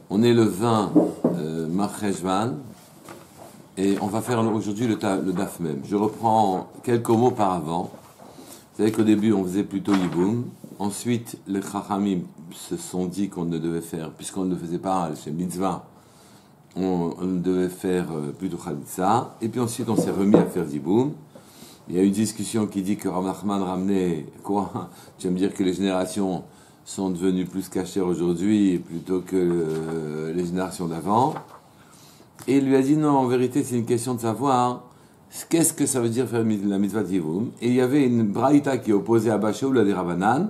On est le 20 Marcheshvan et on va faire aujourd'hui le daf même. Je reprends quelques mots par avant. Vous savez qu'au début on faisait plutôt Yiboum. Ensuite les Chachamim se sont dit qu'on ne devait faire, puisqu'on ne faisait pas chez Mitzvah, on devait faire plutôt Khalitsa. Et puis ensuite on s'est remis à faire Yiboum. Il y a une discussion qui dit que Rav Nachman ramenait quoi? Tu vas me dire que les générations sont devenues plus cachères aujourd'hui plutôt que les générations d'avant. Et il lui a dit non, en vérité c'est une question de savoir qu'est-ce que ça veut dire faire la mitzvah de Yivoum. Et il y avait une braïta qui opposait Abba Shaul à des Rabbanan.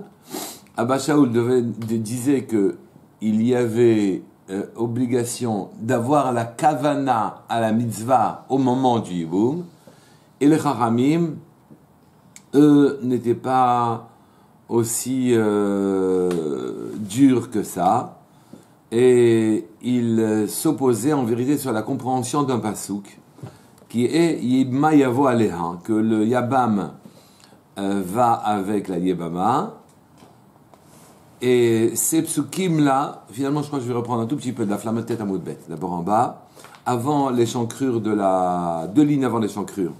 Abba Shaul disait qu'il y avait obligation d'avoir la kavana à la mitzvah au moment du Yivoum. Et les Chachamim, eux, n'étaient pas aussi durs que ça. Et ils s'opposaient en vérité sur la compréhension d'un pasouk, qui est Yibma Yavo Aleha, que le Yabam va avec la Yebama. Et ces psukim-là, finalement, je crois que je vais reprendre un tout petit peu de la flamme de tête à Moudbet. D'abord en bas, avant l'échancrure deux lignes avant l'échancrure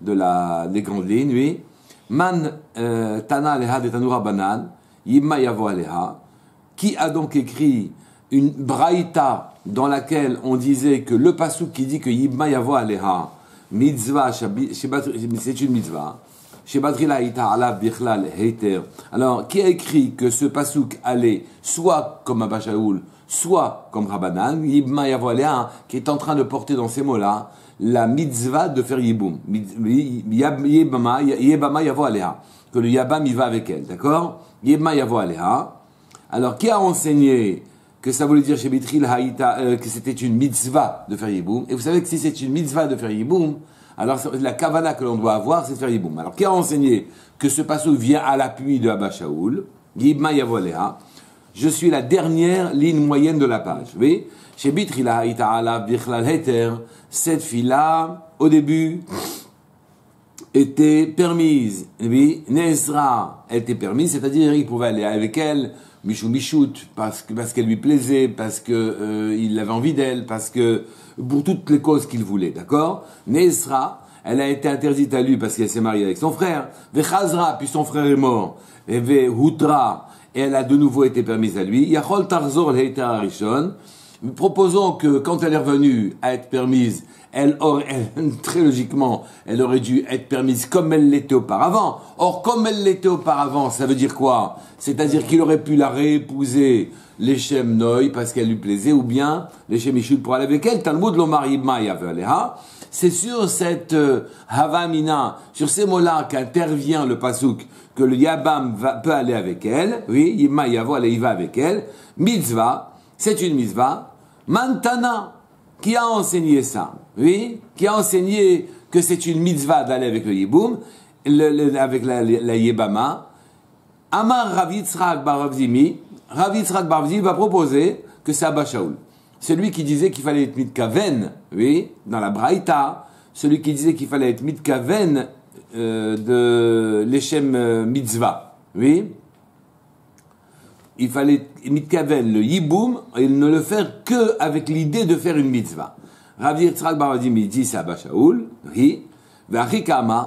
des grandes lignes, oui. Man Tana Aleha de Tanura Banan, Yibma Yavo Aleha, qui a donc écrit une braïta dans laquelle on disait que le pasuk qui dit que Yibma Yavo Aleha, mitzvah, c'est une mitzvah. Alors, qui a écrit que ce pasuk allait soit comme Abba Shaul, soit comme Rabbanan, Yibma Yavo Aleha, qui est en train de porter dans ces mots-là la mitzvah de faire Yiboum. Yebama Yavo Aleha. Que le Yabam y va avec elle, d'accord? Yibma Yavo Aleha. Alors, qui a enseigné que ça voulait dire chez Bitril Haïta, que c'était une mitzvah de faire Yiboum? Et vous savez que si c'est une mitzvah de faire Yiboum, alors la kavana que l'on doit avoir, c'est de faire Yiboum. Alors, qui a enseigné que ce passage vient à l'appui de Abba Shaul? Yibma Yavo Aleha. Je suis la dernière ligne moyenne de la page. Vous voyez? Chez Bitril Haïta ala Bichlal Heter, cette fille-là, au début, était permise. Oui, Nezra était permise, c'est-à-dire il pouvait aller avec elle, Michout, parce qu'elle lui plaisait, parce que il avait envie d'elle, parce que pour toutes les causes qu'il voulait, d'accord? Nezra, elle a été interdite à lui parce qu'elle s'est mariée avec son frère. Vechazra, puis son frère est mort. Et Vehutra, et elle a de nouveau été permise à lui. Yachol Tarzor Heiter Arishon. Proposons que quand elle est revenue à être permise, très logiquement, elle aurait dû être permise comme elle l'était auparavant. Or, comme elle l'était auparavant, ça veut dire quoi? C'est-à-dire qu'il aurait pu la réépouser l'Echem Noy parce qu'elle lui plaisait, ou bien l'Echem Ishud pour aller avec elle. Talmud Lomar Yibma Yavaleha. C'est sur cette Havamina, sur ces mots-là qu'intervient le pasouk, que le Yabam peut aller avec elle. Oui, Yibma Yavo, il va avec elle. Mitzvah, c'est une mitzvah. Mantana, qui a enseigné ça? Oui, qui a enseigné que c'est une mitzvah d'aller avec le Yiboum, avec la Yebama. Amar Rav Yitzhak bar Rav Zimi, Rav Yitzhak bar Rav Zimi va proposer que c'est Abba Shaul. Celui qui disait qu'il fallait être mitkaven, oui, dans la Braïta, celui qui disait qu'il fallait être mitkaven de l'Echem mitzvah, oui. Il fallait mitkaven le Yiboum et ne le faire que avec l'idée de faire une mitzvah. Rav Yitzhak bar Rav Zimi dit c'est Abba Shaul, oui.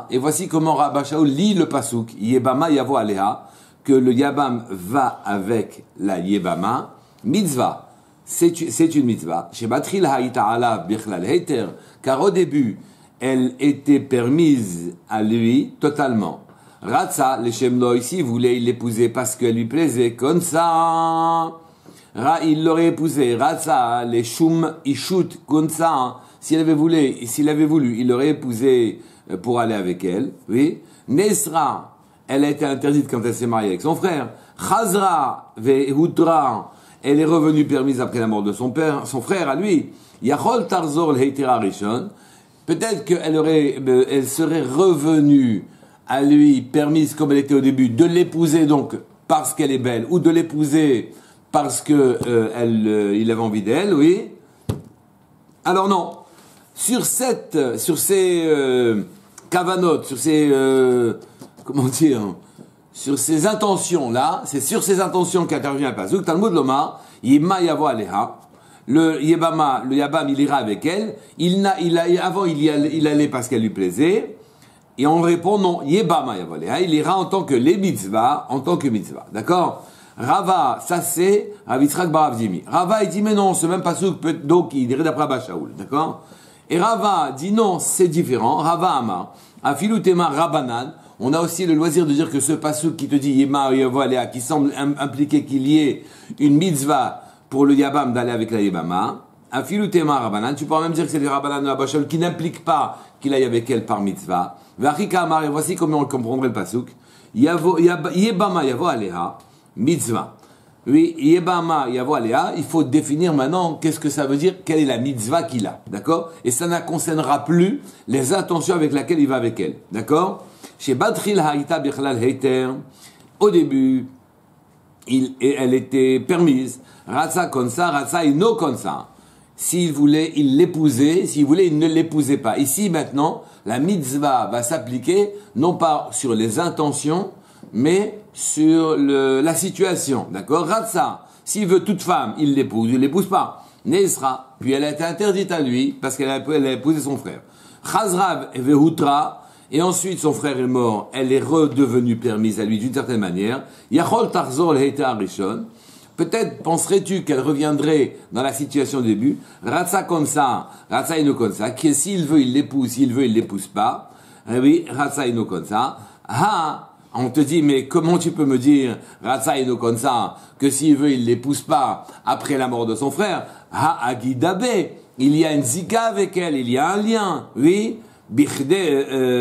Et voici comment Abba Shaul lit le pasuk Yebama Yavo Aleha, que le Yabam va avec la Yebama, mitzvah, c'est une mitzvah, chez Batril Haïta Alav Bichlal Heter, car au début, elle était permise à lui totalement. Ratsa, le Shem Lo ici, voulait l'épouser parce qu'elle lui plaisait, comme ça. Il l'aurait épousé. Ratsa, les Shum Ishut, comme ça. S'il avait voulu, il l'aurait épousé pour aller avec elle. Oui. Nesra, elle a été interdite quand elle s'est mariée avec son frère. Chazra, Vehutra, elle est revenue permise après la mort de son frère à lui. Yachol Tarzor Heitera Rishon, peut-être elle serait revenue à lui permise comme elle était au début de l'épouser donc parce qu'elle est belle ou de l'épouser parce que il avait envie d'elle, oui. Alors non, sur ces kavanotes, sur ces comment dire, sur ces intentions-là, c'est sur ces intentions qu'intervient le pasuk. Talmud Lomar, Yema Yavo Aleha. Le Yabam, il ira avec elle. Avant, il allait parce qu'elle lui plaisait. Et on répond non, Yebama Yavo Aleha. Il ira en tant que les mitzvah, en tant que mitzvah. D'accord? Rava, ça c'est Rav Yitzhak bar Rav Zimi. Rava, il dit, mais non, ce même pasuk, donc il dirait d'après Abba Shaul. D'accord? Et Rava dit non, c'est différent. Rava Amar, Afilu Tema Rabanan. On a aussi le loisir de dire que ce pasuk qui te dit Yema Yavo Aleha, qui semble impliquer qu'il y ait une mitzvah pour le Yabam d'aller avec la Yebama, Afilu Tema Rabanan, tu pourras même dire que c'est le Rabanan de Abba Shaul qui n'implique pas qu'il aille avec elle par mitzvah. Vachika Amar, et voici comment on comprendrait le pasuk. Yebama Yavo Aleha, mitzvah. Oui, Yebama Yavo Aleha, il faut définir maintenant qu'est-ce que ça veut dire, quelle est la mitzvah qu'il a. D'accord? Et ça ne concernera plus les intentions avec lesquelles il va avec elle. D'accord? Chez Batril Haïta Bichlal Heiter, au début, elle était permise. Ratsa konsa, ratsa ino konsa. S'il voulait, il l'épousait. S'il voulait, il ne l'épousait pas. Ici, maintenant, la mitzvah va s'appliquer, non pas sur les intentions, mais sur la situation. D'accord? Ratsa, s'il veut toute femme, il l'épouse pas. Neisra, puis elle a été interdite à lui, parce qu'elle a épousé son frère. Chazrav et Vehutra, et ensuite son frère est mort, elle est redevenue permise à lui d'une certaine manière. Yachol tarzor l'heita arishon. Peut-être penserais-tu qu'elle reviendrait dans la situation du début. Ratsa comme ça, ratsa ino comme ça, que s'il veut, il l'épouse, s'il veut, il l'épouse pas. Eh oui, ratsa ino comme ça. Ha, on te dit, mais comment tu peux me dire, ratsa ino comme ça, que s'il veut, il l'épouse pas après la mort de son frère. Ha, agidabe. Il y a une zika avec elle, il y a un lien. Oui. Bichde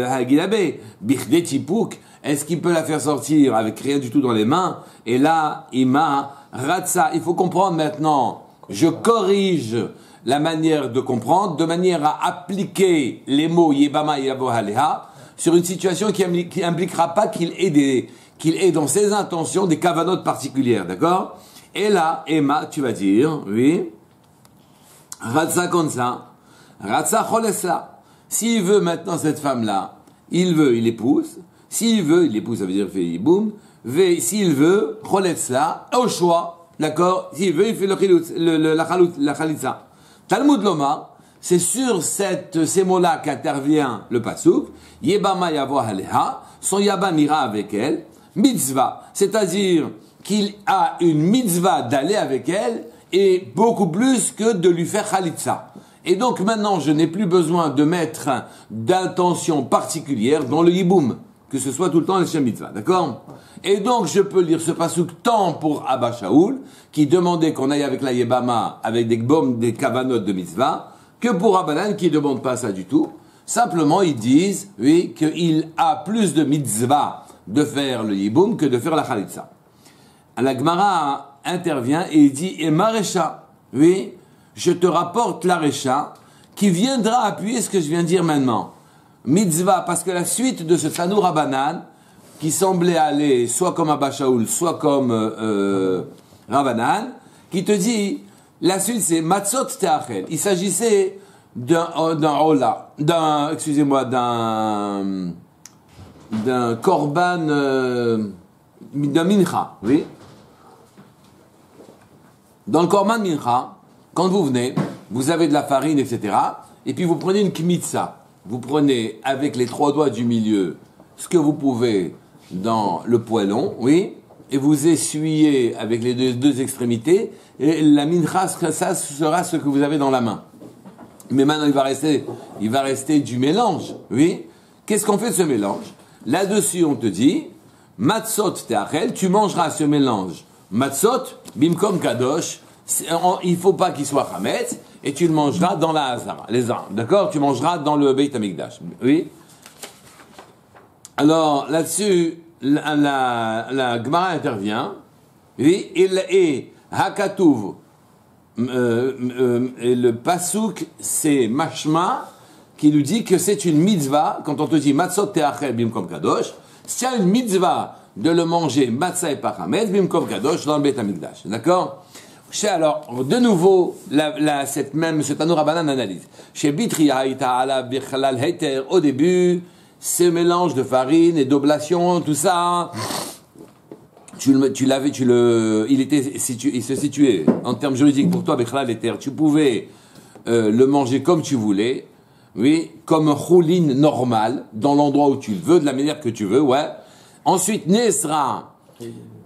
Hagilabe, Bichde Tipouk, est-ce qu'il peut la faire sortir avec rien du tout dans les mains? Et là, Ima Ratsa, il faut comprendre maintenant, je corrige la manière de comprendre, de manière à appliquer les mots Yebama Yavo Aleha sur une situation qui impliquera pas qu'il ait dans ses intentions des kavanotes particulières, d'accord? Et là, Emma, tu vas dire, oui, Ratsa comme ça, Ratsa Cholesla. S'il veut maintenant cette femme-là, il l'épouse. S'il veut, il l'épouse, ça veut dire fait yiboum. S'il veut, choletzla, au choix, d'accord? S'il veut, il fait la chalitza. Talmud Loma, c'est sur ces mots-là qu'intervient le pasuk. Yebama yavo aleha, son yabam ira avec elle. Mitzvah, c'est-à-dire qu'il a une mitzvah d'aller avec elle et beaucoup plus que de lui faire chalitza. Et donc maintenant, je n'ai plus besoin de mettre d'intention particulière dans le yiboum, que ce soit tout le temps les Shem Mitzvah, d'accord? Et donc je peux lire ce pasuk tant pour Abba Shaul, qui demandait qu'on aille avec la Yebama, avec des kavanotes de mitzvah, que pour Rabbanan, qui ne demande pas ça du tout. Simplement, ils disent, oui, qu'il a plus de mitzvah de faire le yiboum que de faire la chalitza. La Gemara intervient et il dit, et Marécha, oui, je te rapporte la Récha, qui viendra appuyer ce que je viens de dire maintenant. Mitzvah, parce que la suite de ce Tanu Rabbanan, qui semblait aller soit comme Abba Shaul, soit comme Rabbanan, qui te dit, la suite c'est Matzot Teachel. Il s'agissait d'un korban, d'un mincha, oui. Dans le korban mincha, quand vous venez, vous avez de la farine, etc. Et puis vous prenez une kmitza. Vous prenez avec les 3 doigts du milieu ce que vous pouvez dans le poêlon, oui, et vous essuyez avec les deux extrémités, et la mincha, ça sera ce que vous avez dans la main. Mais maintenant, il va rester du mélange, oui. Qu'est-ce qu'on fait de ce mélange? Là-dessus, on te dit, matzot teachel, tu mangeras ce mélange. Matzot, bimkom kadosh, il faut pas qu'il soit chametz, et tu le mangeras dans la hazara, les armes, d'accord? Tu mangeras dans le Beit Hamikdash, oui. Alors, là-dessus, la Gemara intervient, oui, et Hakatuv, et le Pasuk, c'est Mashma, qui nous dit que c'est une mitzvah, quand on te dit Matzot Teachel Bimkom Kadosh, c'est une mitzvah de le manger Matzah et Pachametz Bimkom Kadosh dans le Beit Hamikdash, d'accord? Alors, de nouveau, ce Tanu Rabbanan analyse. Chez Bitri Haïta ala Bichlal Heter, au début, ce mélange de farine et d'oblation, tout ça, il se situait, en termes juridiques pour toi, Bechla l'éther, tu pouvais le manger comme tu voulais, oui, comme un choulin normal, dans l'endroit où tu le veux, de la manière que tu veux, ouais. Ensuite, Nesra,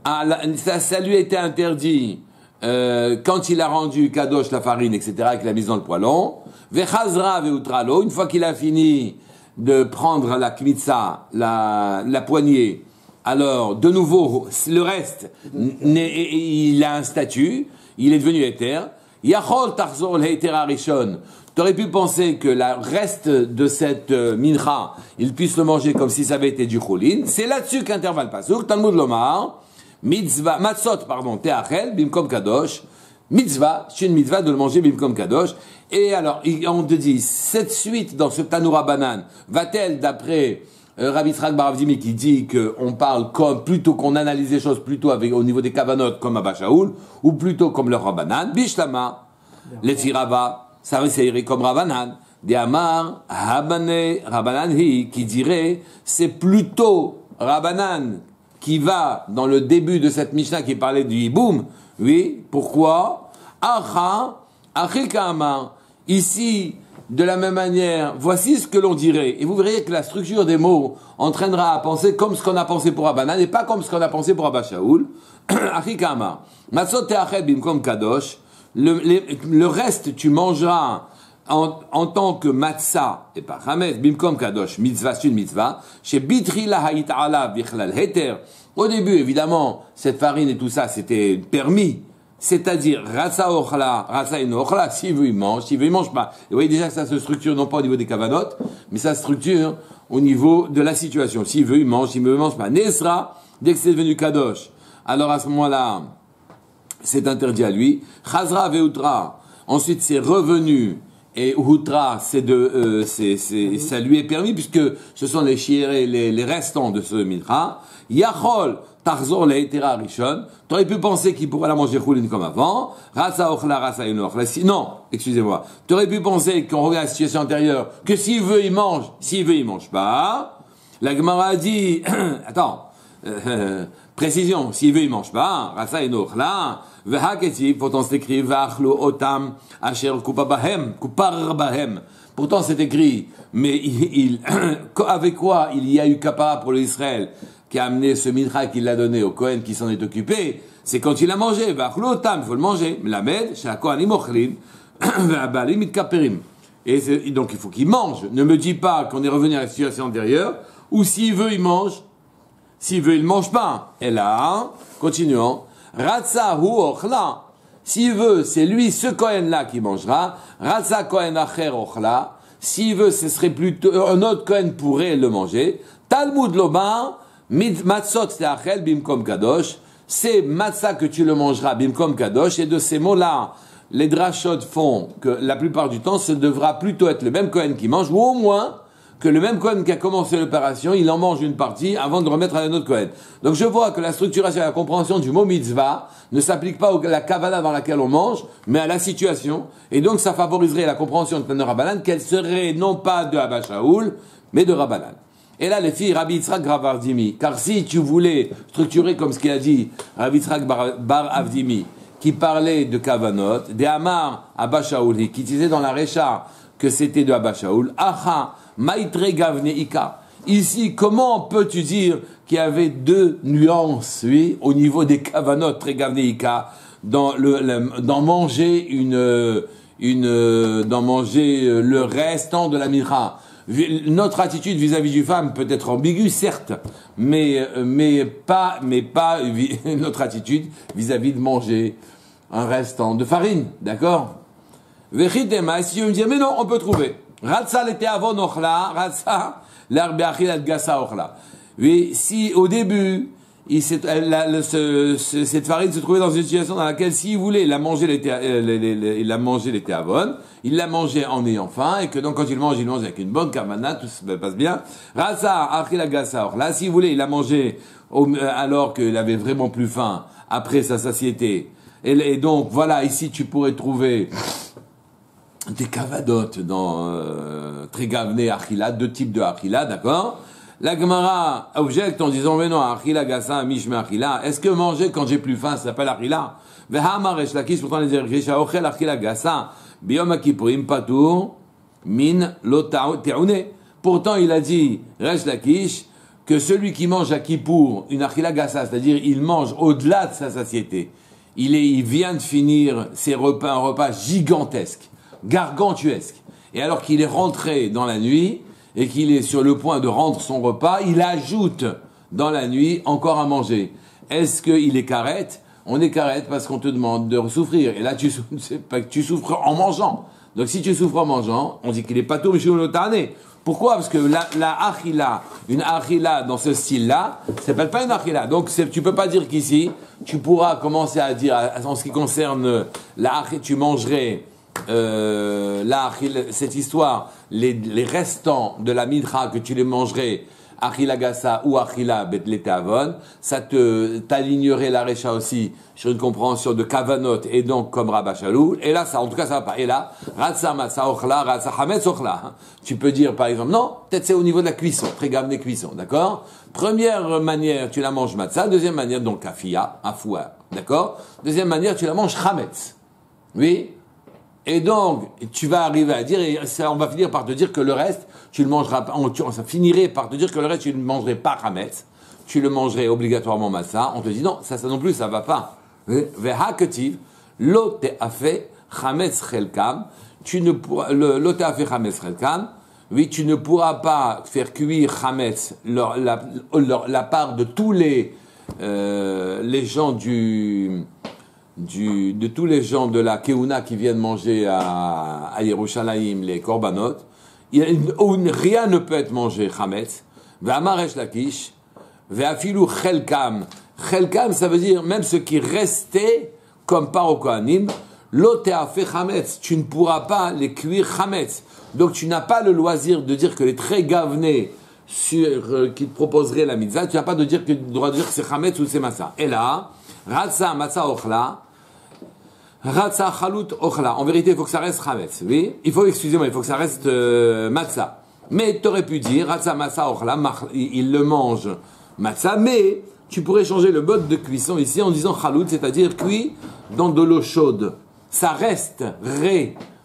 ça lui a été interdit quand il a rendu Kadosh la farine, etc., qu'il a mise dans le poêlon. Vechazra veutralo, une fois qu'il a fini de prendre la kmitza, la poignée, alors, de nouveau, le reste, il a un statut, il est devenu éther. Yachol tarzor l'héter arishon. T'aurais pu penser que le reste de cette mincha, il puisse le manger comme si ça avait été du choulin. C'est là-dessus qu'intervient le pasuk. Talmud lomar, matzot, teachel, bimkom kadosh. Mitzvah, c'est une mitzvah de le manger bimkom kadosh. Et alors, on te dit, cette suite dans ce Tanoura Banan, va-t-elle d'après Rabbi Yitzhak bar Avdimi qui dit qu'on parle comme, plutôt qu'on analyse les choses plutôt au niveau des kavanot comme Abba Shaul, ou plutôt comme le Rabbanan, Bishlama, les Firava, ça irait comme Rabbanan, des Amar, Rabbanan qui dirait, c'est plutôt Rabbanan qui va dans le début de cette Mishnah qui parlait du Hiboum, oui, pourquoi? Ici, de la même manière, voici ce que l'on dirait. Et vous verrez que la structure des mots entraînera à penser comme ce qu'on a pensé pour Rabbanan et pas comme ce qu'on a pensé pour Abba Shaul. Achikama. Matzot te'achel bimkom kadosh. Le reste, tu mangeras en tant que matzah et pas chametz bimkom kadosh. Mitzvah, c'est une mitzvah. Chez bitrila ha'it ala bichlal heter. Au début, évidemment, cette farine et tout ça, c'était permis. C'est-à-dire, ratsa ochla, ratsa eno ochla, s'il veut, il mange, s'il veut, il mange pas. Et vous voyez déjà que ça se structure non pas au niveau des kavanotes, mais ça se structure au niveau de la situation. S'il veut, il mange, s'il veut, il mange pas. Nesra, dès que c'est devenu kadosh, alors à ce moment-là, c'est interdit à lui. Chazra veutra, ensuite c'est revenu, et Outra, ça lui est permis, puisque ce sont les chiérés, les restants de ce mincha. Yachol, Tarzor, la Etera Rishon. T'aurais pu penser qu'il pourrait la manger choulin comme avant. Ratsa ochla, ratsa eno ochla. Non, excusez-moi. T'aurais pu penser qu'on regarde la situation antérieure, que s'il veut, il mange. S'il veut, il mange pas. La Gemara a dit, attends, précision, s'il veut, il mange pas. Ratsa eno ochla. Vehaketiv, pourtant c'est écrit, vachlo otam, asher kupar bahem. Pourtant c'est écrit, mais avec quoi il y a eu kapara pour l'Israël, qui a amené ce mincha qu'il l'a donné au Kohen qui s'en est occupé, c'est quand il a mangé, vachlo otam, il faut le manger. Lamed, chez la Kohanim ochlin, ve'abalim mitkaperim. Et donc il faut qu'il mange. Ne me dis pas qu'on est revenu à la situation antérieure, ou s'il veut, il mange. S'il veut, il mange pas. Et là, continuons. Ratsa hu ochla. S'il veut, c'est lui, ce Kohen-là, qui mangera. Ratsa Kohen acher ochla. S'il veut, ce serait plutôt, un autre Kohen pourrait le manger. Talmud lomar, matzot te'achel bimkom kadosh. C'est matzah que tu le mangeras bimkom kadosh. Et de ces mots-là, les drachot font que la plupart du temps, ce devra plutôt être le même Kohen qui mange, ou au moins, que le même Kohen qui a commencé l'opération, il en mange une partie avant de remettre à un autre Kohen. Donc je vois que la structuration et la compréhension du mot mitzvah ne s'applique pas à la kavala dans laquelle on mange, mais à la situation. Et donc ça favoriserait la compréhension de Tana Rabbanan, qu'elle serait non pas de Abba Shaul, mais de Rabbanan. Et là, les filles, Rabbi Yitzhak bar Avdimi, car si tu voulais structurer comme ce qu'il a dit Rabbi Yitzhak bar Avdimi, qui parlait de kavanot, des Amar Abba Shaul, qui disait dans la Récha que c'était de Abba Shaul, Acha, Maitre Gavne Ika. Ici, comment peux-tu dire qu'il y avait deux nuances, oui, au niveau des kavanot, très Gavne Ika, dans manger dans manger le restant de la mincha. Notre attitude vis-à-vis du femme peut être ambiguë, certes, mais pas notre attitude vis-à-vis de manger un restant de farine, d'accord? Vechitema, si tu me dis, mais non, on peut trouver. Ratsa l'était avon ochla, ratsa l'herbe achilat gassa ochla. Oui, si au début, cette farine se trouvait dans une situation dans laquelle s'il voulait il a mangé l'été avon, il l'a mangé en ayant faim, et que donc quand il mange avec une bonne karmana, tout se passe bien. Ratsa achilat gassa ochla, s'il voulait il a mangé alors qu'il avait vraiment plus faim, après sa satiété. Et donc, voilà, ici tu pourrais trouver des kavadotes dans Trégavné Achila, deux types de Achila, d'accord? La Gemara objecte en disant, mais non, achila gassa, mishme achila. Est-ce que manger quand j'ai plus faim, ça s'appelle achila? Vehama resh lakish, pourtant les Resh ochel achila gassa, biyom kippurim patur, min lo te'une. Pourtant il a dit, Resh Lakish, que celui qui mange à Kippour, une achila gassa, c'est-à-dire il mange au-delà de sa satiété. Il vient de finir ses repas, un repas gigantesque, gargantuesque. Et alors qu'il est rentré dans la nuit, et qu'il est sur le point de rendre son repas, il ajoute dans la nuit encore à manger. Est-ce qu'il est carrette? On est carrette parce qu'on te demande de souffrir. Et là, tu souffres en mangeant. Donc si tu souffres en mangeant, on dit qu'il est pato mishulotane. Pourquoi? Parce que la achila, une achila dans ce style-là, ça s'appelle pas une achila. Donc tu peux pas dire qu'ici, tu pourras commencer à dire, en ce qui concerne la achila, tu mangerais cette histoire, les restants de la midra que tu les mangerais, achila gassa ou achila betletavon, ça t'alignerait la recha aussi sur une compréhension de kavanot et donc comme Rabba Shalou. Et là, ça, en tout cas, ça va pas. Et là, ratsa matza ochla, ratsa hametz ochla. Tu peux dire, par exemple, non, peut-être c'est au niveau de la cuisson, très des cuissons, d'accord? Première manière, tu la manges matza. Deuxième manière, donc, afia, afoua, d'accord? Deuxième manière, tu la manges hametz. Oui? Et donc, tu vas arriver à dire, et ça, on va finir par te dire que le reste, tu le mangeras pas, ça finirait par te dire que le reste, tu ne mangerais pas hametz, tu le mangerais obligatoirement matzah. On te dit non, ça non plus, ça va pas. Ve'haketiv, lo te'afe hametz chelkam, tu ne pourras, lo te'afe hametz chelkam, oui, tu ne pourras pas faire cuire hametz, la part de tous les gens de tous les gens de la Keuna qui viennent manger à Yerushalayim, les korbanot, rien ne peut être mangé chametz. Ve'amar resh lakish, ve'afilu chelkam. Chelkam, ça veut dire même ce qui restait comme part au kohanim. Lo te'afe chametz, tu ne pourras pas les cuire chametz. Donc tu n'as pas le loisir de dire que les très gavenés qui te proposeraient la mitzvah, tu n'as pas le droit de dire que c'est chametz ou c'est massa. Et là, ratsa matza ochla, ratsa chalut ochla. En vérité, il faut que ça reste chametz. Oui, il faut que ça reste matzah. Mais tu aurais pu dire ratsa matza ochla, il le mange matzah, mais tu pourrais changer le mode de cuisson ici en disant chalut, c'est-à-dire cuit dans de l'eau chaude. Ça reste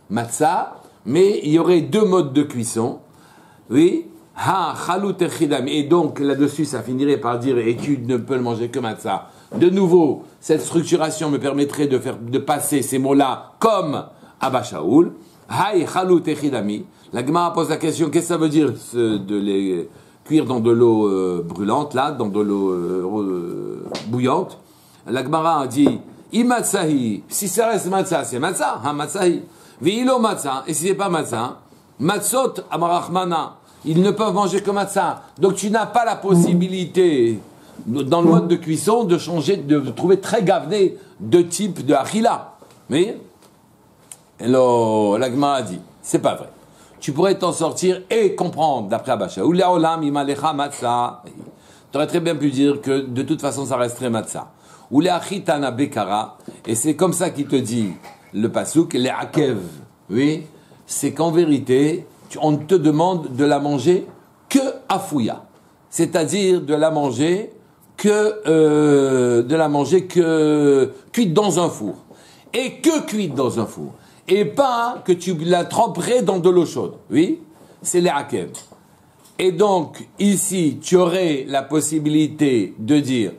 matzah, mais il y aurait deux modes de cuisson. Oui, ha chalut echidam. Et donc là-dessus, ça finirait par dire et tu ne peux le manger que matzah. De nouveau, cette structuration me permettrait de passer ces mots-là comme Abba Shaul. Hay chalut echidami. La Gemara pose la question, qu'est-ce que ça veut dire de les cuire dans de l'eau brûlante, là, dans de l'eau bouillante? La Gemara dit, imatzahi, si ça reste matzah, c'est matzah, ha matzahi. Ve'ilo matzah, et si c'est pas matzah, matzot amarachmana, ils ne peuvent manger que matzah. Donc tu n'as pas la possibilité, dans le mode de cuisson, de changer, de trouver très gavené de type de achila. Mais, la Gemara dit, c'est pas vrai. Tu pourrais t'en sortir et comprendre, d'après Abba Shaul, tu aurais très bien pu dire que de toute façon ça resterait matzah. Ou les achitana bekara, et c'est comme ça qu'il te dit le pasuk, les akev. Oui, c'est qu'en vérité, on te demande de la manger que afouya, c'est-à-dire de la manger que cuite dans un four, et que cuite dans un four. Et pas que tu la tremperais dans de l'eau chaude. Oui, c'est les akev. Et donc, ici, tu aurais la possibilité de dire,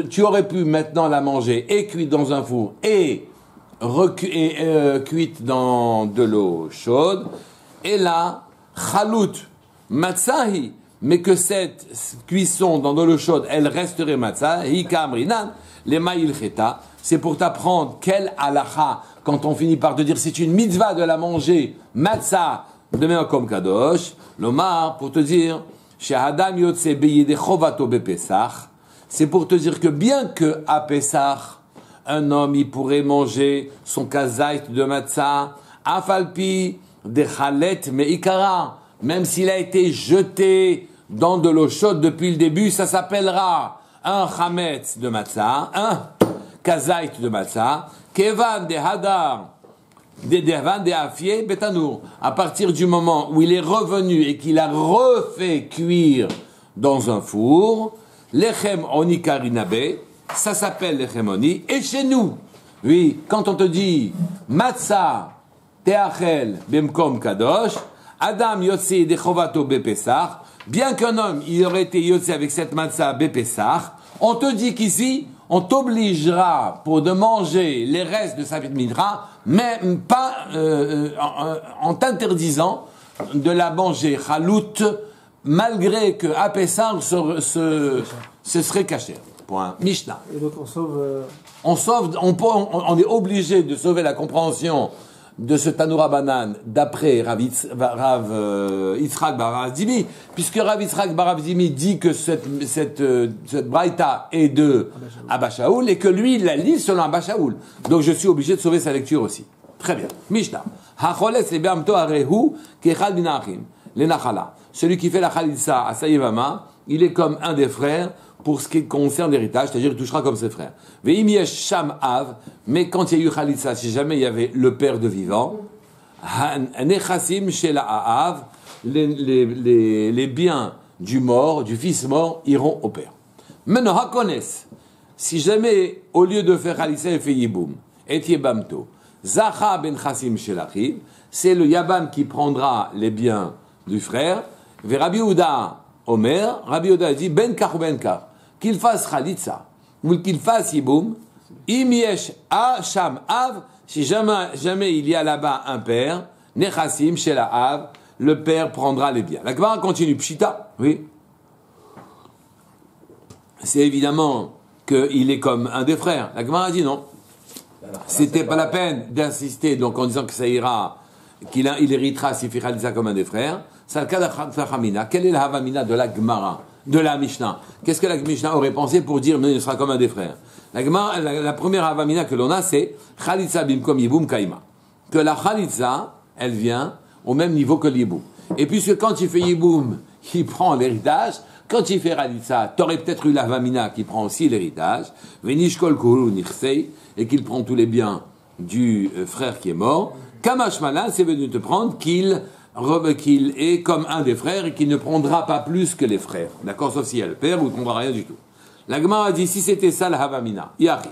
tu aurais pu maintenant la manger et cuite dans un four et cuite dans de l'eau chaude. Et là, chalut matzahi, mais que cette cuisson dans de l'eau chaude, elle resterait matzah, hi kamrinan, les ma'il cheta, c'est pour t'apprendre quel halacha, quand on finit par te dire c'est une mitzvah de la manger, matzah, de même comme kadosh, l'omar, pour te dire, shehadam yotse beyede chovato bepesach, c'est pour te dire que bien que à Pesach, un homme, il pourrait manger son kazait de matzah, afalpi de chalet meikara, même s'il a été jeté dans de l'eau chaude depuis le début, ça s'appellera un chametz de matzah, un kazait de matzah, kevan de hadar, devan de afie betanour. À partir du moment où il est revenu et qu'il a refait cuire dans un four, lechem oni karinabe, ça s'appelle lechem oni, et chez nous, oui, quand on te dit matzah teachel bemkom kadosh, Adam yotse dechovato bepesach, bien qu'un homme il aurait été yotse avec cette matzah bepesach, on te dit qu'ici, on t'obligera pour de manger les restes de sa mitra, mais pas en t'interdisant de la manger chalout, malgré que à Pessah ce serait caché. Point. Mishnah. Et donc on sauve. On est obligé de sauver la compréhension de ce Tanoura Banan d'après Rav Yitzhak bar Rav Zimi, puisque Rav Yitzhak bar Rav Zimi dit que cette braïta est de Abba Shaul et que lui il la lit selon Abba Shaul. Donc je suis obligé de sauver sa lecture aussi. Très bien. Mishnah. Hacholes lebeamto arehu kechad min achim lenachala. Celui qui fait la chalitza à sa yevama, il est comme un des frères pour ce qui concerne l'héritage, c'est-à-dire il touchera comme ses frères. Ve'im yesh sham av, mais quand il y a eu chalitza, si jamais il y avait le père de vivant, nechassim shel ha'av, les biens du mort, du fils mort, iront au père. Maintenant, hakones, si jamais au lieu de faire chalitza, il fait yiboum, et yebamto, zacha ben chassim shel achiv, c'est le yabam qui prendra les biens du frère. Rabbi Yehuda Omer, Rabbi Yehuda dit ben kar ou ben kar, qu'il fasse chalitza ou qu'il fasse yiboum, im yesh a sham av, si jamais il y a là-bas un père, nechassim chez la av, le père prendra les biens. La Gemara continue, pshita, oui. C'est évidemment qu'il est comme un des frères. La Gemara dit non. C'était pas la peine d'insister donc en disant que ça ira, il héritera s'il fait chalitza comme un des frères. C'est le cas de quelle est la havamina de la Gemara, de la Mishnah? Qu'est-ce que la Mishnah aurait pensé pour dire mais il sera comme un des frères? La première havamina que l'on a, c'est chalitza bimkom yiboum kaima. Que la chalitza, elle vient au même niveau que l'yiboum. Et puisque quand il fait yiboum, il prend l'héritage, quand il fait chalitza, t'aurais peut-être eu la havamina qui prend aussi l'héritage, venishkol kuru nichsei, et qu'il prend tous les biens du frère qui est mort. Kamash malin, c'est venu te prendre qu'il est comme un des frères et qu'il ne prendra pas plus que les frères. D'accord? Sauf si il y a le père ou il ne prendra rien du tout. La Gemara a dit, si c'était ça la havamina, yachi.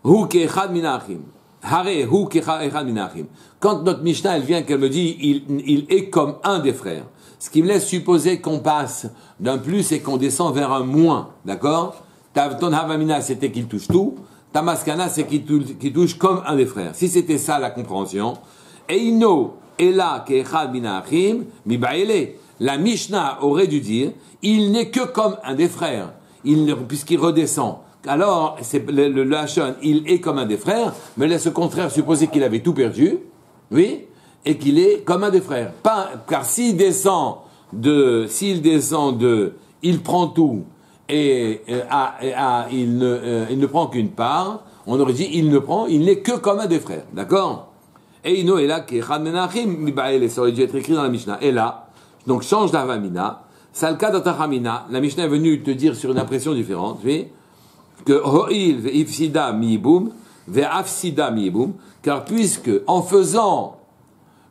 Hu kechad minachim. Hare hu kechad minachim. Quand notre Mishnah, elle vient, qu'elle me dit, il est comme un des frères. Ce qui me laisse supposer qu'on passe d'un plus et qu'on descend vers un moins. D'accord? Ton havamina, c'était qu'il touche tout. Ta maskana, c'est qu'il touche comme un des frères. Si c'était ça la compréhension, Eino ela keechad minachim mibaele. La Mishnah aurait dû dire, il n'est que comme un des frères, puisqu'il redescend. Alors, c'est le Hachon, il est comme un des frères, mais laisse au contraire supposer qu'il avait tout perdu, oui, et qu'il est comme un des frères. Car s'il descend il prend tout, et il ne prend qu'une part, on aurait dit, il n'est que comme un des frères, d'accord? Et Ino est là, ça aurait dû être écrit dans la Mishnah. Et là, donc change d'Havamina, Salka d'Atachamina, la Mishnah est venue te dire sur une impression différente, oui, que Ho'il ve'ifsida mi'ibum, ve'afsida mi'ibum, car puisque en faisant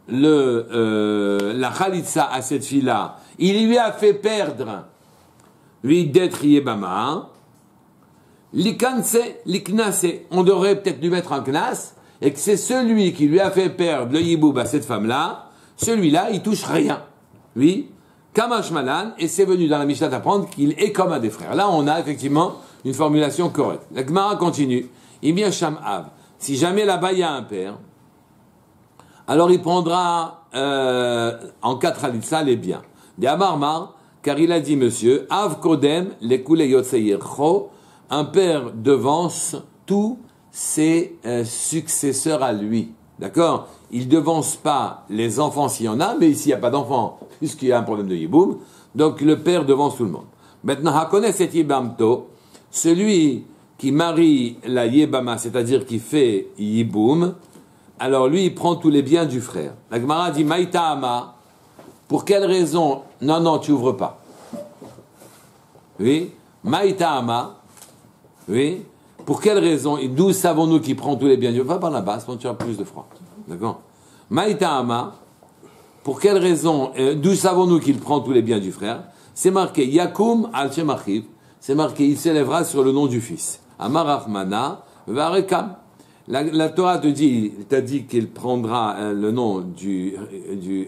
la Khalitsa à cette fille-là, il lui a fait perdre, lui, d'être Yebama, Likanse, Liknase, on devrait peut-être lui mettre un knas, et que c'est celui qui lui a fait perdre le yiboub à cette femme-là, celui-là, il touche rien. Oui, Kamash Malan, et c'est venu dans la Mishnah d'apprendre qu'il est comme un des frères. Là, on a effectivement une formulation correcte. La Gemara continue. Il vient Sham Av. Si jamais là-bas il y a un père, alors il prendra en quatre halitza les biens. De Amarmar, car il a dit, monsieur, Av Kodem, les Koulé Yotseir Cho, un père devance tous ses successeurs à lui. D'accord? Il devance pas les enfants s'il y en a, mais s'il n'y a pas d'enfants, puisqu'il y a un problème de yiboum, donc le père devance tout le monde. Maintenant, Hakones et Yibamto, celui qui marie la Yebama, c'est-à-dire qui fait yiboum, alors lui, il prend tous les biens du frère. La Gemara dit, Maïta Ama, pour quelle raison? Non, tu ouvres pas. Oui? Maïta Ama, oui? Pour quelle raison? Et d'où savons-nous qu'il prend tous les biens du frère? Va par là-bas, sinon tu as plus de froid. D'accord? Maïta Ama, Pour quelle raison? D'où savons-nous qu'il prend tous les biens du frère? C'est marqué Yakum al Shem Achiv. C'est marqué il s'élèvera sur le nom du fils. Amar Rahmana Varekam. La Torah t'a dit qu'il prendra le nom du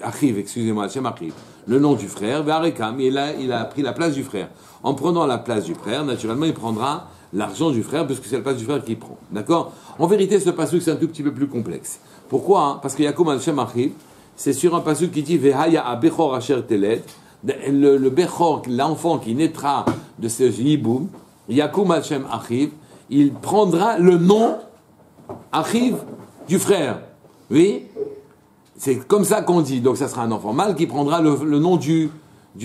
Achiv, excusez-moi, Shem Achiv, le nom du frère, Varekam. Il a pris la place du frère. En prenant la place du frère, naturellement, il prendra l'argent du frère, parce que c'est la place du frère qu'il prend. D'accord? En vérité, ce pasuk, c'est un tout petit peu plus complexe. Pourquoi? Parce que Yakum al Shem Achiv, c'est sur un pasuk qui dit Vehaya a Bechor Asher Teled, le Bechor, l'enfant qui naîtra de ce Yiboum, Yakum al Shem Achiv, il prendra le nom Achiv du frère. Oui? C'est comme ça qu'on dit. Donc ça sera un enfant mâle qui prendra le nom du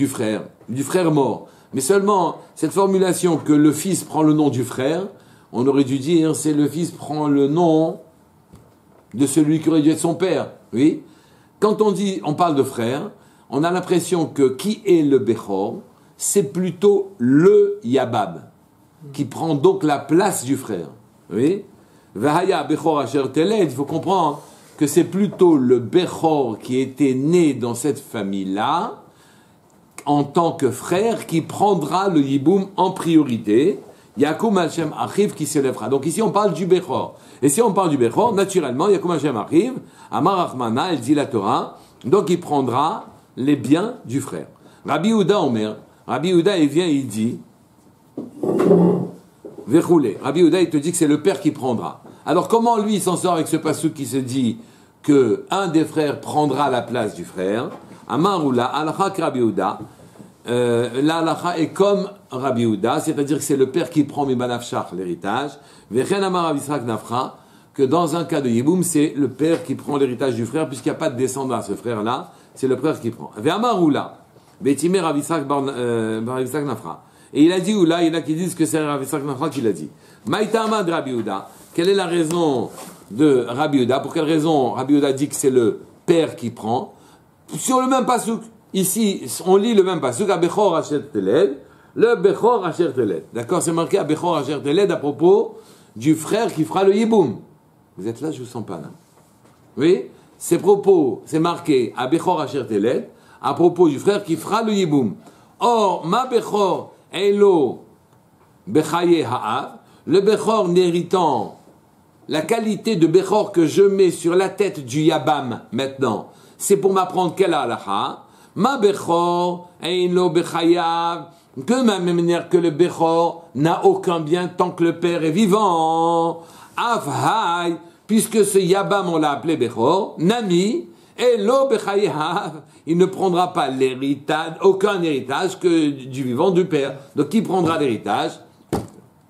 frère mort. Mais seulement, cette formulation que le fils prend le nom du frère, on aurait dû dire, c'est le fils prend le nom de celui qui aurait dû être son père. Oui? Quand on parle de frère, on a l'impression que qui est le Bechor, c'est plutôt le Yabab, qui prend donc la place du frère. Oui? Vahaya Bechor Asher Teled, il faut comprendre que c'est plutôt le Bechor qui était né dans cette famille-là, en tant que frère, qui prendra le Yiboum en priorité. Yakum Hashem Achiv qui s'élèvera. Donc ici on parle du Bechor. Et si on parle du Bechor, naturellement, Yakum Hashem Achiv, Amar Achmana, elle dit la Torah, donc il prendra les biens du frère. Rabbi Ouda Omer, Rabbi Ouda il vient, il dit, Vechoulé. Rabbi Ouda il te dit que c'est le père qui prendra. Alors comment lui il s'en sort avec ce pasuk qui se dit que un des frères prendra la place du frère? Amar Oula, Alachak Rabbi Ouda. L'alacha est comme Rabbi Ouda, c'est-à-dire que c'est le père qui prend Mibanafshach, l'héritage. Vechen Amar Rav Yitzchak Nafra, que dans un cas de Yiboum, c'est le père qui prend l'héritage du frère, puisqu'il n'y a pas de descendant à ce frère-là, c'est le frère qui prend. Ve'amar Oula, Betimé Rav Yitzchak Nafra. Et il a dit Oula, il y en a qui disent que c'est Rav Yitzchak Nafra qui l'a dit. Maïta Amad Rabbi Ouda, quelle est la raison de Rabbi Ouda? Pour quelle raison Rabbi Ouda dit que c'est le père qui prend? Sur le même pasuk. Ici, on lit le même pasuk, à Bechor Asher Teled, le Bechor Asher Teled. D'accord, c'est marqué à Bechor Asher Teled à propos du frère qui fera le Yiboum. Vous êtes là, je vous sens pas là. Oui, c'est marqué à Bechor Asher Teled à propos du frère qui fera le Yiboum. Or, ma Bechor Elo Bechaye Ha'av, le Bechor n'héritant la qualité de Bechor que je mets sur la tête du Yabam maintenant, c'est pour m'apprendre quelle halacha. Ma Bechor, Eino Bechayav, de la même manière que le Bechor n'a aucun bien tant que le père est vivant. Avhai, puisque ce Yabam on l'a appelé Bechor, Nami, Elo Bechayav, il ne prendra pas l'héritage, aucun héritage que du vivant du père. Donc qui prendra l'héritage?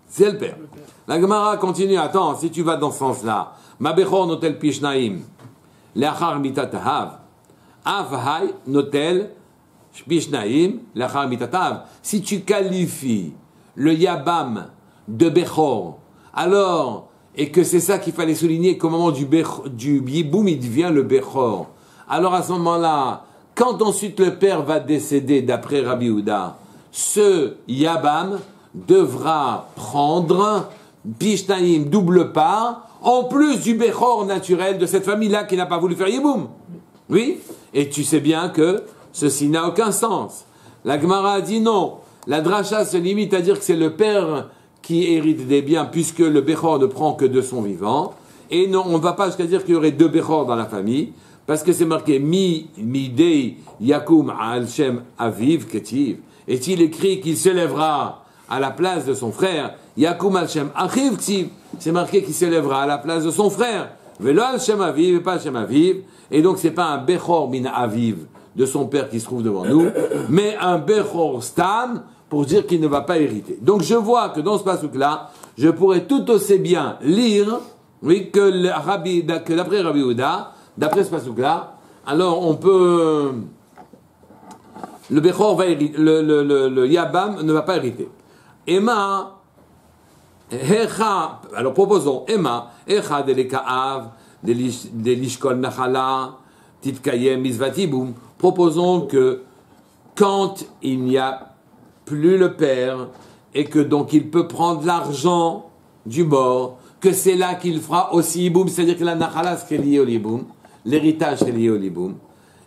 C'est le père. La Gemara continue, attends, si tu vas dans ce sens-là, Ma Bechor notel Pishnaim, Leachar Mitatahav, Avhai notel Pishnaim lachar mitatav. Si tu qualifies le Yabam de Bechor, alors, et que c'est ça qu'il fallait souligner qu'au moment du Yiboum, il devient le Bechor. Alors à ce moment-là, quand ensuite le père va décéder, d'après Rabbi Ouda, ce Yabam devra prendre Pishnaim, double part, en plus du Bechor naturel de cette famille-là qui n'a pas voulu faire Yiboum. Oui? Et tu sais bien que ceci n'a aucun sens. La Gemara a dit non. La dracha se limite à dire que c'est le père qui hérite des biens, puisque le Bechor ne prend que de son vivant. Et non, on ne va pas jusqu'à dire qu'il y aurait deux Bechor dans la famille, parce que c'est marqué Midei Yakum al Shem Aviv Ketiv. Est-il écrit qu'il s'élèvera à la place de son frère? Yakum al Shem Achiv Ketiv. C'est marqué qu'il s'élèvera à la place de son frère. Velo al Shem Aviv, et pas al Shem Aviv. Et donc, c'est pas un Bechor min Aviv de son père qui se trouve devant nous, mais un Bechor Stam pour dire qu'il ne va pas hériter. Donc, je vois que dans ce pasuk-là, je pourrais tout aussi bien lire, oui, que d'après Rabbi Ouda, d'après ce pasuk-là, alors on peut, le Bechor va hériter, le Yabam ne va pas hériter. Emma, alors proposons, Emma, Echa delekaav, Delishkol Nachala, Titkayem Mizvatiboum. Proposons que quand il n'y a plus le père et que donc il peut prendre l'argent du mort, que c'est là qu'il fera aussi Yiboum, c'est-à-dire que la Nachala c'est lié au Yiboum, l'héritage c'est lié au Yiboum.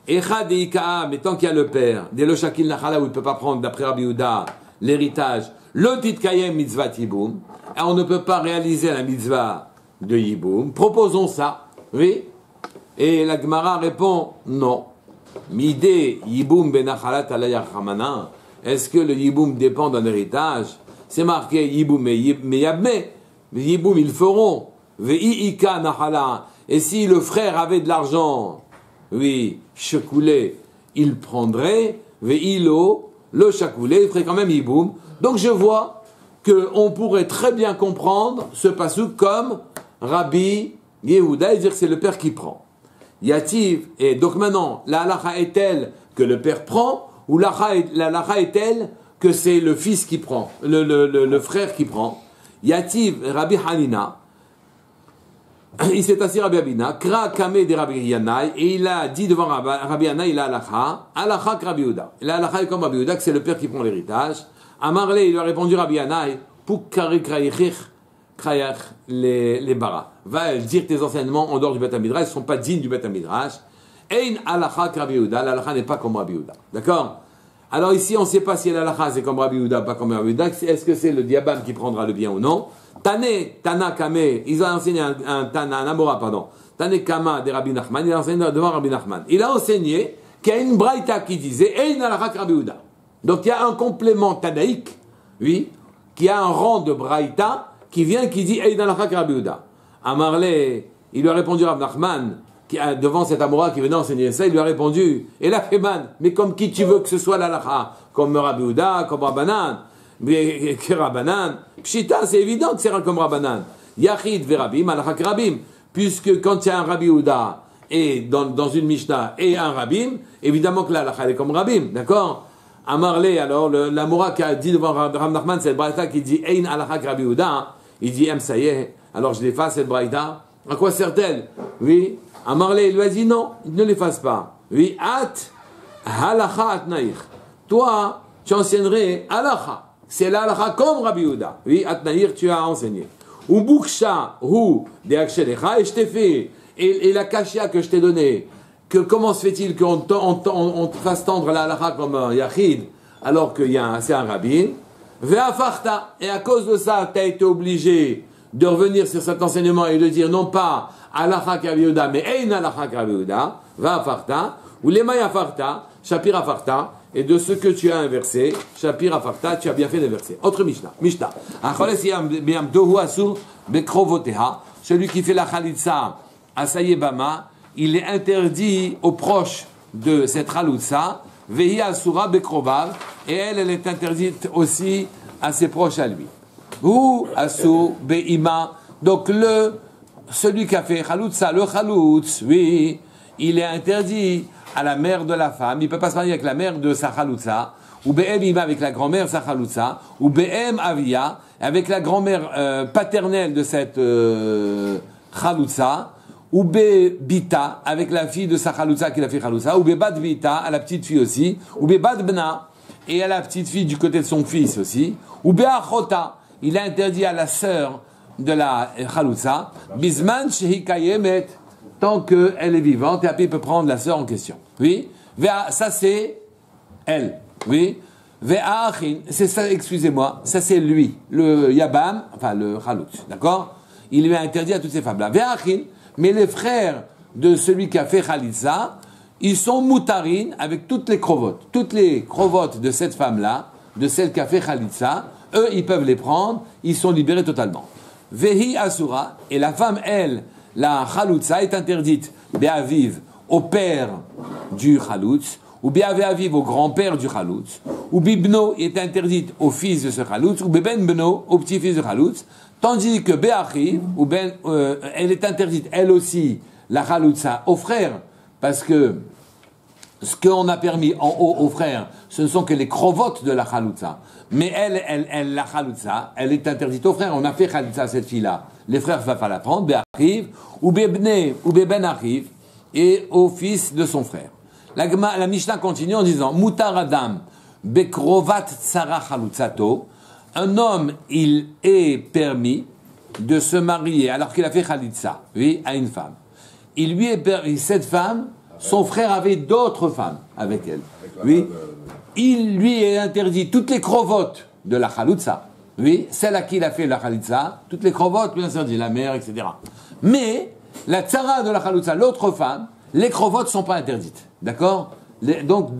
Echad et Ika'a, mais tant qu'il y a le père, des lo shakil nachala où il ne peut pas prendre, d'après Rabbi Yehuda, l'héritage, lo titkayem mitzvah yiboum, on ne peut pas réaliser la mitzvah de yiboum. Proposons ça, oui. Et la Gemara répond non. Midé yiboum benachalat alayachamana. Est-ce que le yiboum dépend d'un héritage? C'est marqué yiboum meyabme. Yiboum ils feront. Ve'ika nachala. Et si le frère avait de l'argent, oui, chekoulé, il prendrait. Ve'ilo, le chekoulé, il ferait quand même yiboum. Donc je vois qu'on pourrait très bien comprendre ce pasuk comme Rabbi Yehuda et dire que c'est le père qui prend. Yativ, et donc maintenant, la halacha est telle que le père prend, ou la halacha est telle que c'est le fils qui prend, le frère qui prend. Yativ, Rabbi Hanina, il s'est assis Rabbi Abina, Kra Kame de Rabbi Yanai, et il a dit devant Rabbi Yanai, il a halacha Rabbi Yehuda. La halacha est comme Rabbi Yehuda, que c'est le père qui prend l'héritage. Amarle, il lui a répondu Rabbi Yanai, Pukari Krayichich, Krayach les bara. Va dire tes enseignements en dehors du Beth Midrash, ils ne sont pas dignes du Beth Midrash. Ein halacha Rabbi Yehuda, l'halacha n'est pas comme Rabbi Yehuda. D'accord? Alors ici, on ne sait pas si l'halacha c'est comme Rabbi Yehuda, pas comme Rabbi Yehuda. Est-ce que c'est le diabam qui prendra le bien ou non? Tana Kame, ils ont enseigné un Amora, pardon. Tane Kama de Rabbi Nachman, il a enseigné devant Rabbi Nachman. Il a enseigné qu'il y a une braïta qui disait Ein halacha Rabbi Yehuda. Donc il y a un complément tanaïque, oui, qui a un rang de braïta qui vient, qui dit Ein halacha Rabbi Yehuda. Amarle, il lui a répondu Rabbi Nachman, devant cet Amora qui venait enseigner ça, il lui a répondu, et la Féman, mais comme qui tu veux que ce soit l'halacha? Comme Rabbi Yehuda, comme Rabbanan, mais que Rabbanan. Pshita, c'est évident que c'est comme Rabbanan. Yachid verabim, halacha rabim. Puisque quand il y a un Rabbi Yehuda, et dans une Mishnah, et un Rabim, évidemment que l'halacha est comme Rabim, d'accord? Amarle, alors, l'Amora qui a dit devant Rabbi Nachman, c'est le Braïta qui dit Ein halacha Rabbi Yehuda, il dit ça y est, alors je l'efface cette Braïta. À quoi sert-elle? Oui. Amarle, il lui a dit non, ne l'efface pas. Oui, at halacha atnaïr. Toi, tu enseignerais halacha. C'est l'halacha comme Rabbi Yehuda. Oui, atnaïr, tu as enseigné. Ou buksha, hu, de akshelecha, et je t'ai fait. Et la kashia que je t'ai donnée, que comment se fait-il qu'on te fasse tendre la halacha comme un yachid, alors c'est un rabbin? Ve'afarta. Et à cause de ça, tu as été obligé de revenir sur cet enseignement et de dire non pas halacha Rabbi Yehuda, mais ein halacha Rabbi Yehuda, ve'afarta, ou lemay afarta, shapir afarta, et de ce que tu as inversé, shapir afarta, tu as bien fait d'inverser. Autre Mishnah. Celui qui fait la chalitza à Sayebama, il est interdit aux proches de cette chalitza, vehi asura bekrovav, et elle est interdite aussi à ses proches à lui. Ou asur beima. Donc celui qui a fait chalitza, le chalitz, oui, il est interdit à la mère de la femme, il ne peut pas se marier avec la mère de sa chaloutza, ou be'em ima avec la grand-mère de sa chaloutza, ou be'em avia avec la grand-mère paternelle de cette chaloutza, ou be'bita avec la fille de sa chaloutza qui l'a fait chaloutza, ou be'bat bita à la petite fille aussi, ou be'bat bna et à la petite fille du côté de son fils aussi, ou be'achota, il a interdit à la sœur de la chaloutza, bisman shehi kayemet, tant qu'elle est vivante, et après il peut prendre la sœur en question. Oui, ça c'est elle. Oui, c'est ça, excusez-moi, ça c'est lui, le Yabam, enfin le Khalout, d'accord? Il lui a interdit à toutes ces femmes-là. Mais les frères de celui qui a fait Khalitza, ils sont moutarines avec toutes les crovotes. Toutes les crovotes de cette femme-là, de celle qui a fait Khalitza, eux ils peuvent les prendre, ils sont libérés totalement. Vehi Asura, et la femme, elle, la Khaloutza est interdite, Be'aviv, au père du Khaloutz, ou Be'aviv au grand-père du Khaloutz, ou Bibno est interdite au fils de ce Khaloutz, ou Beben Beno au petit-fils de Khaloutz, tandis que Be'achiv, ou elle est interdite, elle aussi, la Khaloutza, au frère, parce que ce qu'on a permis en haut aux frères, ce ne sont que les crovotes de la Khaloutza. Mais elle, la Khaloutza, elle est interdite aux frères. On a fait Khaloutza à cette fille-là. Les frères ne peuvent pas la prendre, Be'achiv, ou Bebne, ou Beben Achiv, et au fils de son frère. La Mishnah continue en disant, Mutar Adam, Bekrovat Tsara Khalutzato, un homme, il est permis de se marier, alors qu'il a fait Khalitza, oui, à une femme. Il lui est permis, cette femme, son frère avait d'autres femmes avec elle. Oui. Il lui est interdit toutes les crovotes de la chaloutza. Oui, celle à qui il a fait la chalitza, toutes les crovotes, bien sûr, dit la mère, etc. Mais la tzara de la chaloutza, l'autre femme, les crovotes ne sont pas interdites. D'accord? Donc,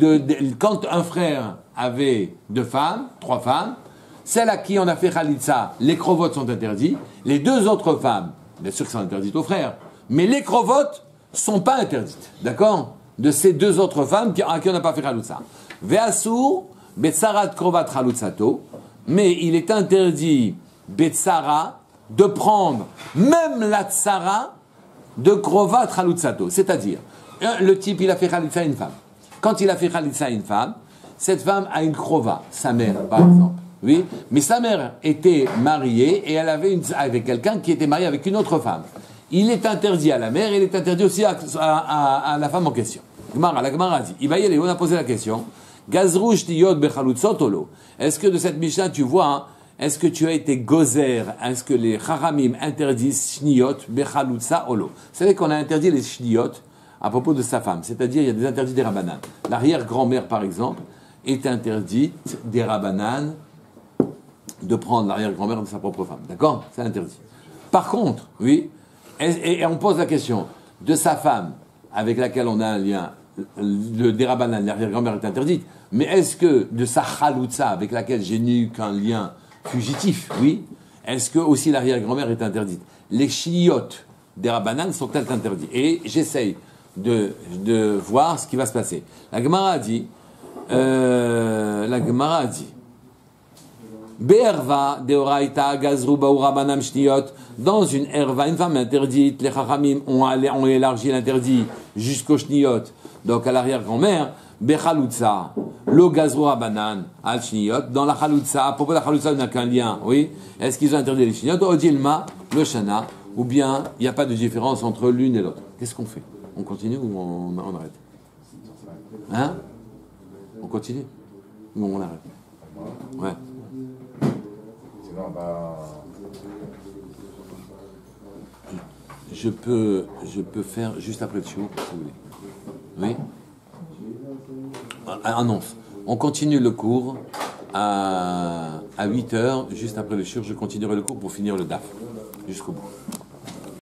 quand un frère avait 2 femmes, 3 femmes, celle à qui on a fait chalitza, les crovotes sont interdits. Les 2 autres femmes, bien sûr que sont interdites aux frères, mais les crovotes ne sont pas interdites. D'accord? De ces 2 autres femmes à qui on n'a pas fait chalitza. Ve'asur, betsarat krovat chalutzato. Mais il est interdit, Betsara, de prendre même la tsara de Krovat Chalutzato. C'est-à-dire, le type, il a fait Khalitsa à une femme. Quand il a fait Khalitsa à une femme, cette femme a une Krova, sa mère, par exemple. Oui, mais sa mère était mariée et elle avait avec quelqu'un qui était marié avec une autre femme. Il est interdit à la mère et il est interdit aussi à la femme en question. La Gemara dit, il va y aller, on a posé la question. Gazrou shniyot bechalutzot olo. Est-ce que de cette Mishnah tu vois, hein, est-ce que tu as été gozer, est-ce que les chachamim interdisent shniyot bechalutza olo? Vous savez qu'on a interdit les shniyot à propos de sa femme, c'est-à-dire il y a des interdits des rabanan. L'arrière-grand-mère par exemple est interdite des rabanan de prendre l'arrière-grand-mère de sa propre femme, d'accord? C'est interdit. Par contre, oui, et on pose la question de sa femme avec laquelle on a un lien. Le dérabanan, l'arrière-grand-mère est interdite, mais est-ce que de sa chaloutza avec laquelle j'ai eu qu'un lien fugitif, oui, est-ce que aussi l'arrière-grand-mère est interdite? Les chiliotes des rabanan sont-elles interdites? Et j'essaye de voir ce qui va se passer. La Gemara a dit, Be'erva deoraita gazru ba'u rabanam shniyot. Dans une erva, une femme interdite, les chachamim ont élargi l'interdit jusqu'au shniyot. Donc à l'arrière-grand-mère, bechalutza, lo gazru rabanan al shniyot. Dans la chalutza, à propos de la chalutza, il n'y a qu'un lien, oui. Est-ce qu'ils ont interdit les shniyot? Odilma, le shana, ou bien il n'y a pas de différence entre l'une et l'autre. Qu'est-ce qu'on fait? On continue ou on arrête? Hein? On continue ou on arrête? Ouais. Je peux faire juste après le show, si vous voulez. Oui? Annonce. On continue le cours à 8h, juste après le show. Je continuerai le cours pour finir le DAF jusqu'au bout.